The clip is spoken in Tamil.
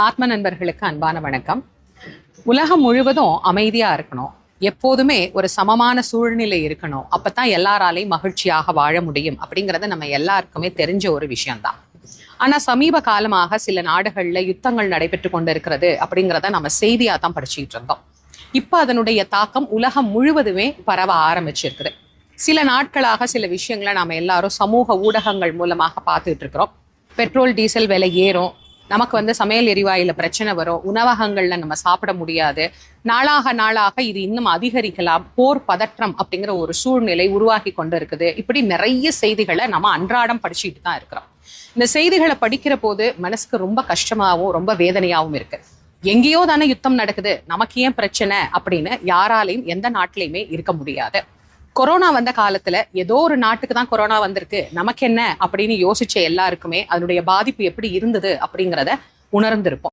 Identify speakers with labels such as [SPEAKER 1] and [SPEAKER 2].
[SPEAKER 1] ஆத்ம நண்பர்களுக்கு அன்பான வணக்கம். உலகம் முழுவதும் அமைதியா இருக்கணும், எப்போதுமே ஒரு சமமான சூழ்நிலை இருக்கணும், அப்பதான் எல்லாராலையும் மகிழ்ச்சியாக வாழ முடியும் அப்படிங்கறது நம்ம எல்லாருக்குமே தெரிஞ்ச ஒரு விஷயம்தான். ஆனா சமீப காலமாக சில நாடுகள்ல யுத்தங்கள் நடைபெற்று கொண்டு இருக்கிறது அப்படிங்கிறத நம்ம செய்தியா தான் படிச்சுட்டு இருந்தோம். இப்ப அதனுடைய தாக்கம் உலகம் முழுவதுமே பரவ ஆரம்பிச்சிருக்குது. சில நாட்களாக சில விஷயங்களை நாம எல்லாரும் சமூக ஊடகங்கள் மூலமாக பார்த்துட்டு இருக்கிறோம். பெட்ரோல் டீசல் விலை ஏறும், நமக்கு சமையல் எரிவாயுல பிரச்சனை வரும், உணவகங்கள்ல நம்ம சாப்பிட முடியாது, நாளாக நாளாக இது இன்னும் அதிகரிக்கலாம், போர் பதற்றம் அப்படிங்கிற ஒரு சூழ்நிலை உருவாகி கொண்டு இருக்குது. இப்படி நிறைய செய்திகளை நம்ம அன்றாடம் படிச்சுட்டு தான் இருக்கிறோம். இந்த செய்திகளை படிக்கிற போது மனசுக்கு ரொம்ப கஷ்டமாகவும் ரொம்ப வேதனையாகவும் இருக்கு. எங்கேயோ தானே யுத்தம் நடக்குது, நமக்கு ஏன் பிரச்சனை அப்படின்னு யாராலையும் எந்த நாட்டிலையுமே இருக்க முடியாது. கொரோனா வந்த காலத்துல ஏதோ ஒரு நாட்டுக்கு தான் கொரோனா வந்திருக்கு, நமக்கு என்ன அப்படின்னு யோசிச்ச எல்லாருக்குமே அதனுடைய பாதிப்பு எப்படி இருந்தது அப்படிங்கிறத உணர்ந்திருப்போம்.